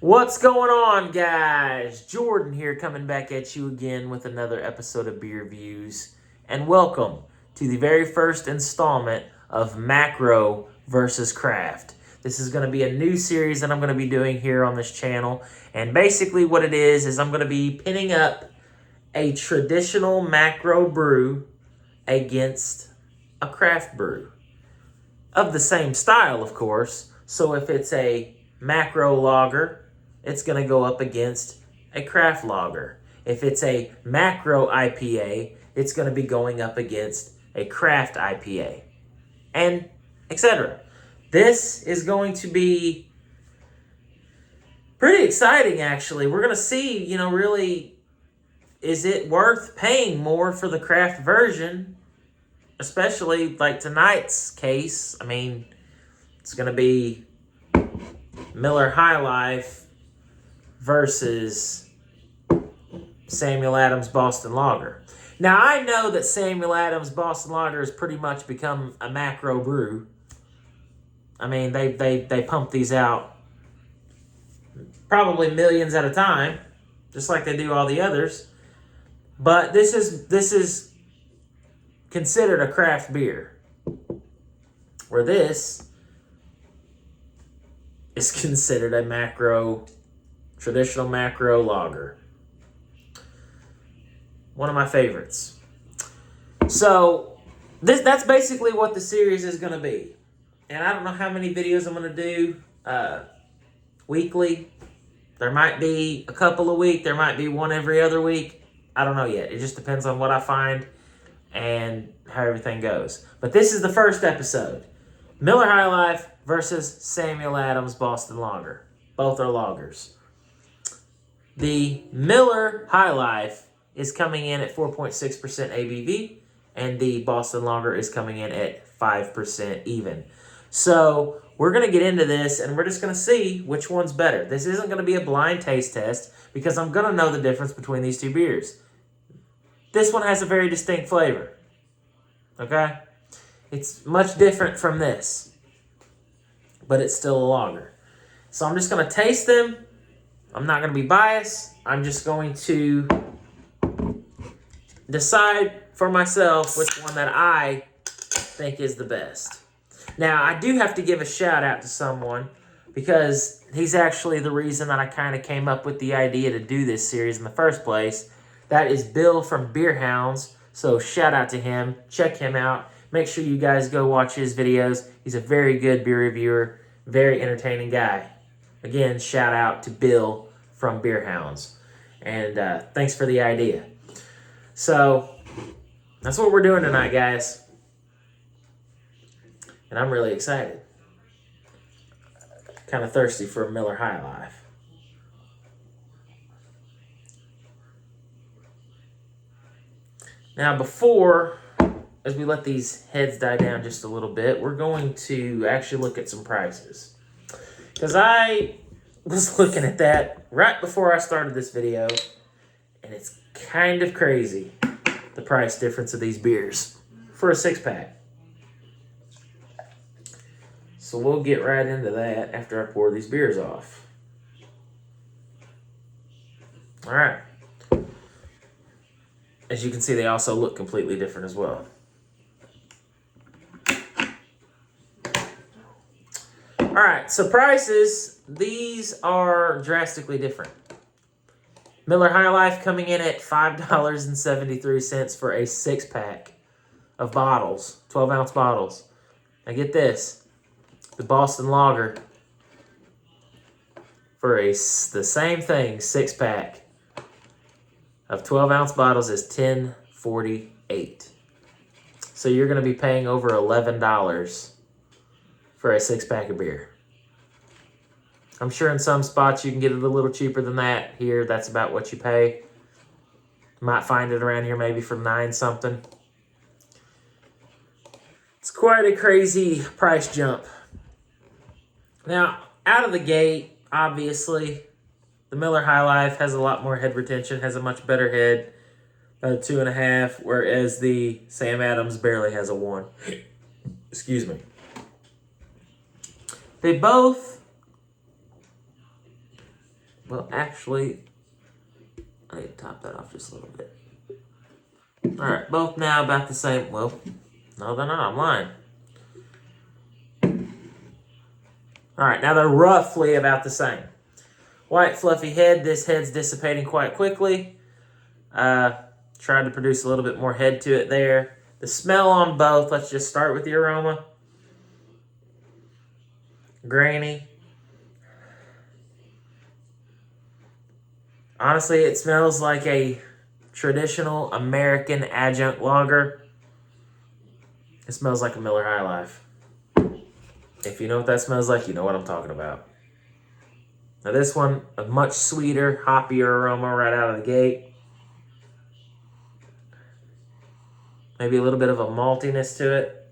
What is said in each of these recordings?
What's going on, guys? Jordan here, coming back at you again with another episode of Beer Views. And welcome to the very first installment of Macro versus Craft. This is going to be a new series that I'm going to be doing here on this channel. And basically what it is I'm going to be pinning up a traditional macro brew against a craft brew. Of the same style, of course. So if it's a macro lager, it's going to go up against a craft lager. If it's a macro IPA, it's going to be going up against a craft IPA, and etc. This is going to be pretty exciting, actually. We're going to see, really, is it worth paying more for the craft version? Especially like tonight's case. I mean, it's going to be Miller High Life versus Samuel Adams Boston Lager. Now, I know that Samuel Adams Boston Lager has pretty much become a macro brew. I mean, they pump these out probably millions at a time, just like they do all the others. But this is considered a craft beer, where this is considered a traditional macro lager. One of my favorites. So that's basically what the series is going to be. And I don't know how many videos I'm going to do weekly. There might be a couple a week. There might be one every other week. I don't know yet. It just depends on what I find and how everything goes. But this is the first episode. Miller High Life versus Samuel Adams Boston Lager. Both are lagers. The Miller High Life is coming in at 4.6% ABV, and the Boston Lager is coming in at 5% even. So we're going to get into this, and we're just going to see which one's better. This isn't going to be a blind taste test, because I'm going to know the difference between these two beers. This one has a very distinct flavor. Okay? It's much different from this, but it's still a lager. So I'm just going to taste them. I'm not going to be biased. I'm just going to decide for myself which one that I think is the best. Now, I do have to give a shout out to someone, because he's actually the reason that I kind of came up with the idea to do this series in the first place. That is Bill from Beer Hounds. So shout out to him. Check him out. Make sure you guys go watch his videos. He's a very good beer reviewer, very entertaining guy. Again, shout out to Bill from Beer Hounds. And thanks for the idea. So, that's what we're doing tonight, guys. And I'm really excited. Kind of thirsty for a Miller High Life. Now, as we let these heads die down just a little bit, we're going to actually look at some prices. Because I was looking at that right before I started this video, and it's kind of crazy, the price difference of these beers for a 6-pack. So we'll get right into that after I pour these beers off. All right. As you can see, they also look completely different as well. All right, so prices, these are drastically different. Miller High Life coming in at $5.73 for a 6-pack of bottles, 12-ounce bottles. Now get this, the Boston Lager for the same thing, 6-pack of 12-ounce bottles is $10.48. So you're going to be paying over $11 for a 6-pack of beer. I'm sure in some spots you can get it a little cheaper than that. Here, that's about what you pay. Might find it around here maybe for $9 something. It's quite a crazy price jump. Now, out of the gate, obviously, the Miller High Life has a lot more head retention, has a much better head, about a 2.5, whereas the Sam Adams barely has a 1. Excuse me. They both Well, actually, I need to top that off just a little bit. All right, both now about the same. Well, no, they're not. I'm lying. All right, now they're roughly about the same. White, fluffy head. This head's dissipating quite quickly. Tried to produce a little bit more head to it there. The smell on both, let's just start with the aroma. Grainy. Honestly, it smells like a traditional American adjunct lager. It smells like a Miller High Life. If you know what that smells like, you know what I'm talking about. Now this one, a much sweeter, hoppier aroma right out of the gate. Maybe a little bit of a maltiness to it.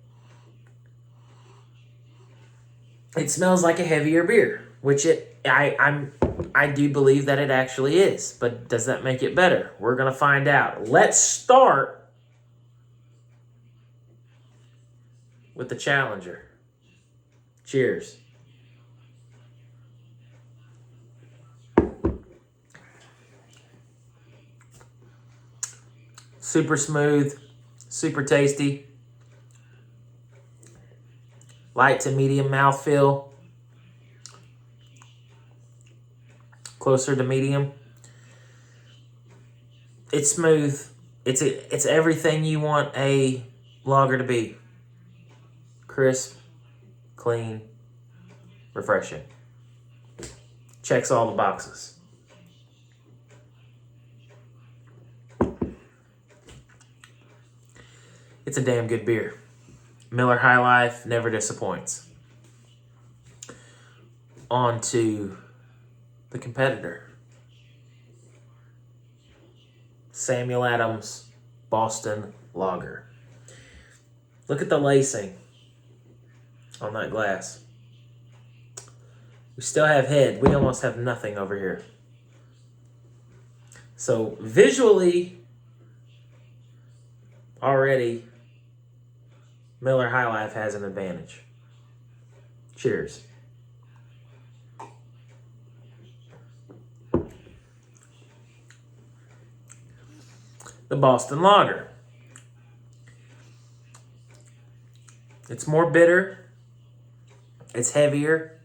It smells like a heavier beer, which I do believe that it actually is. But does that make it better? We're going to find out. Let's start with the Challenger. Cheers. Super smooth, super tasty. Light to medium mouthfeel. Closer to medium. It's smooth. It's everything you want a lager to be. Crisp, clean, refreshing. Checks all the boxes. It's a damn good beer. Miller High Life never disappoints. On to the competitor. Samuel Adams Boston Lager. Look at the lacing on that glass. We still have head. We almost have nothing over here. So visually, already, Miller High Life has an advantage. Cheers. The Boston Lager. It's more bitter. It's heavier.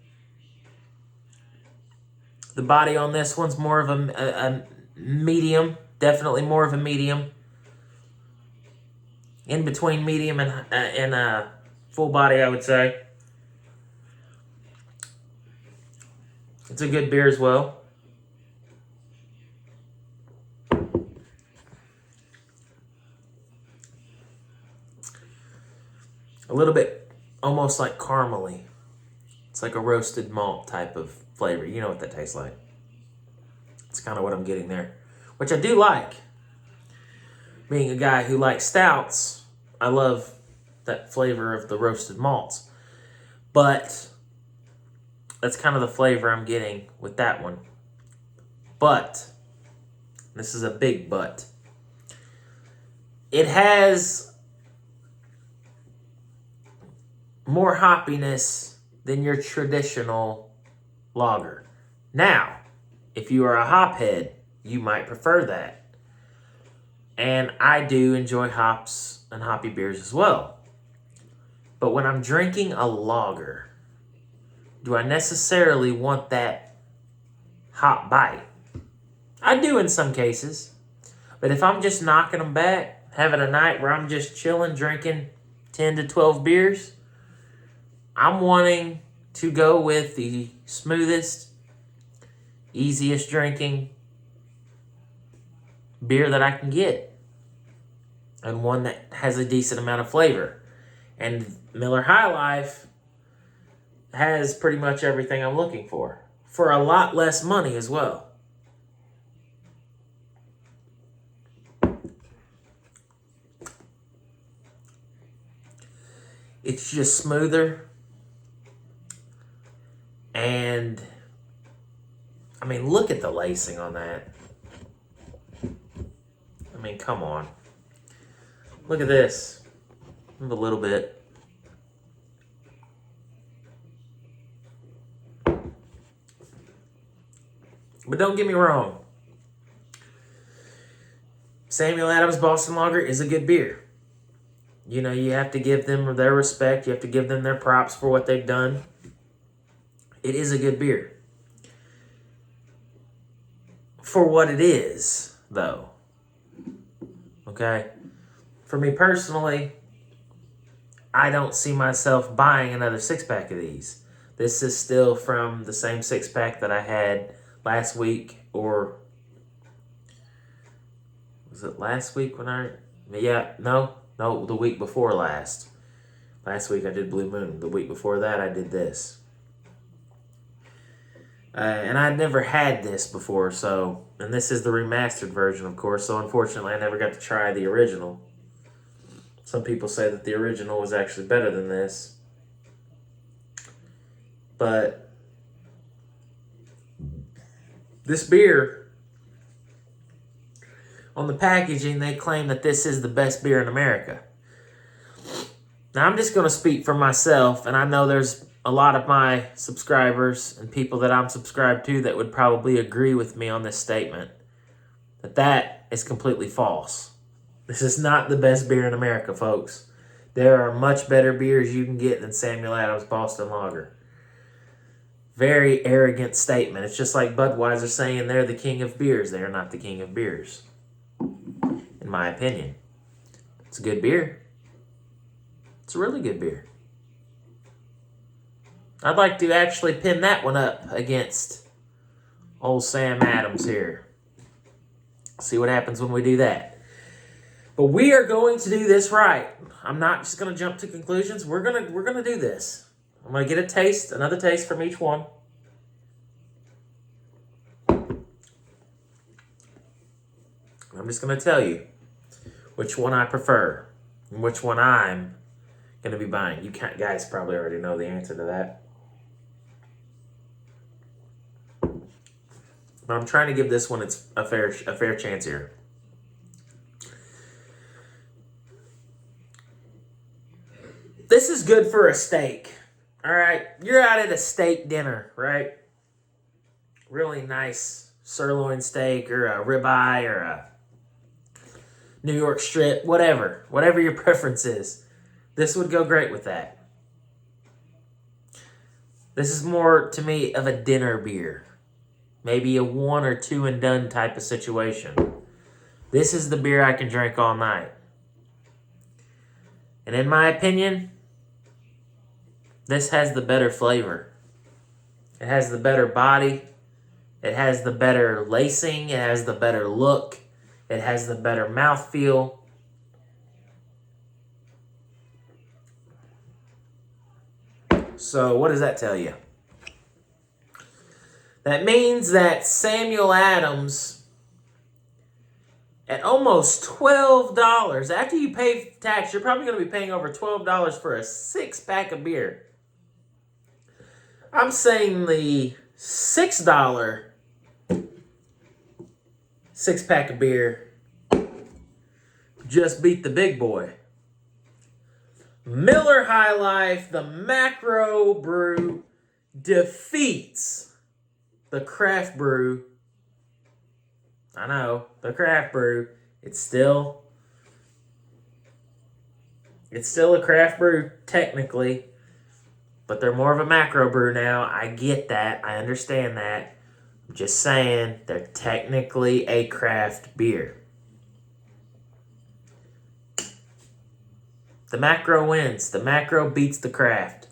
The body on this one's more of a medium. Definitely more of a medium. In between medium and full body, I would say. It's a good beer as well. A little bit almost like caramely. It's like a roasted malt type of flavor. You know what that tastes like. It's kind of what I'm getting there. Which I do like. Being a guy who likes stouts, I love that flavor of the roasted malts. But that's kind of the flavor I'm getting with that one. But, this is a big but, it has more hoppiness than your traditional lager. Now, if you are a hophead, you might prefer that. And I do enjoy hops and hoppy beers as well. But when I'm drinking a lager, do I necessarily want that hop bite? I do in some cases. But if I'm just knocking them back, having a night where I'm just chilling, drinking 10 to 12 beers, I'm wanting to go with the smoothest, easiest drinking beer that I can get. And one that has a decent amount of flavor. And Miller High Life has pretty much everything I'm looking for a lot less money as well. It's just smoother. And, I mean, look at the lacing on that. I mean, come on. Look at this. A little bit. But don't get me wrong. Samuel Adams Boston Lager is a good beer. You know, you have to give them their respect. You have to give them their props for what they've done. It is a good beer. For what it is, though. Okay? For me personally, I don't see myself buying another 6-pack of these. This is still from the same 6-pack that I had last week, or was it last week the week before last. Last week I did Blue Moon. The week before that I did this. And I'd never had this before, and this is the remastered version, of course, so unfortunately I never got to try the original. Some people say that the original was actually better than this. But this beer, on the packaging, they claim that this is the best beer in America. Now, I'm just going to speak for myself, and I know there's a lot of my subscribers and people that I'm subscribed to that would probably agree with me on this statement, that is completely false. This is not the best beer in America, folks. There are much better beers you can get than Samuel Adams Boston Lager. Very arrogant statement. It's just like Budweiser saying they're the king of beers. They are not the king of beers, in my opinion. It's a good beer. It's a really good beer. I'd like to actually pin that one up against old Sam Adams here. See what happens when we do that. But we are going to do this right. I'm not just going to jump to conclusions. We're gonna do this. I'm going to get another taste from each one. I'm just going to tell you which one I prefer and which one I'm going to be buying. You guys probably already know the answer to that. But I'm trying to give this one a fair chance here. This is good for a steak. All right, you're out at a steak dinner, right? Really nice sirloin steak or a ribeye or a New York strip, whatever your preference is. This would go great with that. This is more, to me, of a dinner beer. Maybe a 1 or 2 and done type of situation. This is the beer I can drink all night. And in my opinion, this has the better flavor. It has the better body. It has the better lacing. It has the better look. It has the better mouthfeel. So what does that tell you? That means that Samuel Adams, at almost $12, after you pay tax, you're probably going to be paying over $12 for a 6-pack of beer. I'm saying the $6 6-pack of beer just beat the big boy. Miller High Life, the macro brew, defeats the craft brew. I know, the craft brew. It's still a craft brew technically, but they're more of a macro brew now. I get that. I understand that. I'm just saying they're technically a craft beer. The macro wins. The macro beats the craft.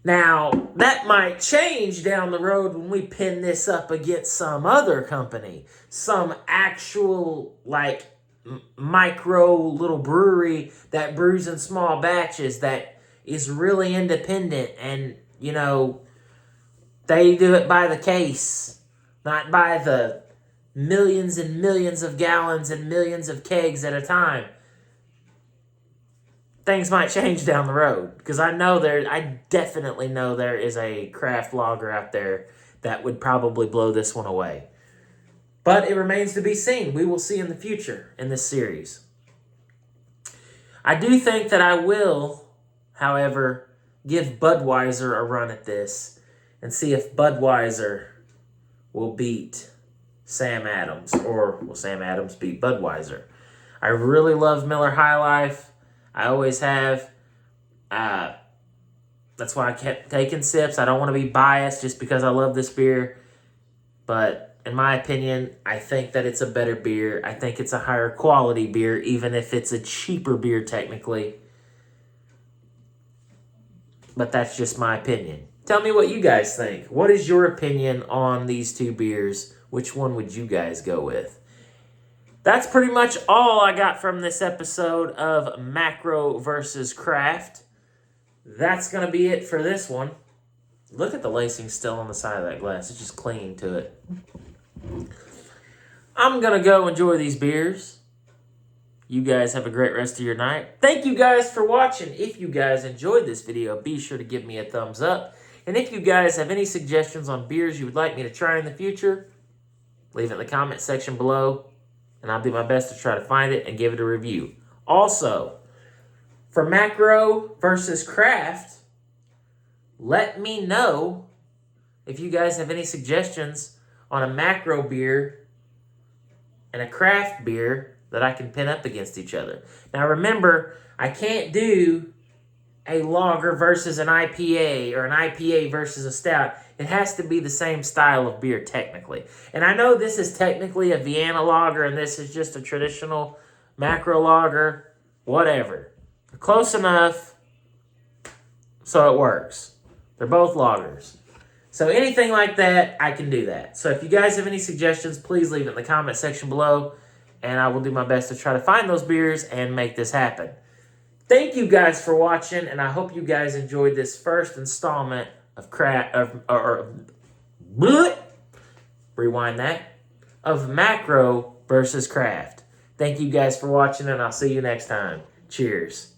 Now, that might change down the road when we pin this up against some other company. Some actual, micro little brewery that brews in small batches that is really independent and, they do it by the case, not by the millions and millions of gallons and millions of kegs at a time. Things might change down the road because I definitely know there is a craft lager out there that would probably blow this one away. But it remains to be seen. We will see in the future in this series. I do think that I will, however, give Budweiser a run at this and see if Budweiser will beat Sam Adams, or will Sam Adams beat Budweiser? I really love Miller High Life. I always have. That's why I kept taking sips. I don't want to be biased just because I love this beer. But in my opinion, I think that it's a better beer. I think it's a higher quality beer, even if it's a cheaper beer technically. But that's just my opinion. Tell me what you guys think. What is your opinion on these two beers? Which one would you guys go with? That's pretty much all I got from this episode of Macro versus Craft. That's going to be it for this one. Look at the lacing still on the side of that glass. It's just clinging to it. I'm going to go enjoy these beers. You guys have a great rest of your night. Thank you guys for watching. If you guys enjoyed this video, be sure to give me a thumbs up. And if you guys have any suggestions on beers you would like me to try in the future, leave it in the comment section below. And I'll do my best to try to find it and give it a review. Also, for Macro versus Craft, let me know if you guys have any suggestions on a Macro beer and a Craft beer that I can pin up against each other. Now remember, I can't do a lager versus an IPA or an IPA versus a stout. It has to be the same style of beer technically. And I know this is technically a Vienna lager and this is just a traditional Macro lager. Whatever. Close enough so it works. They're both lagers. So anything like that, I can do that. So if you guys have any suggestions, please leave it in the comment section below. And I will do my best to try to find those beers and make this happen. Thank you guys for watching, and I hope you guys enjoyed this first installment of rewind that, of Macro versus Craft. Thank you guys for watching, and I'll see you next time. Cheers.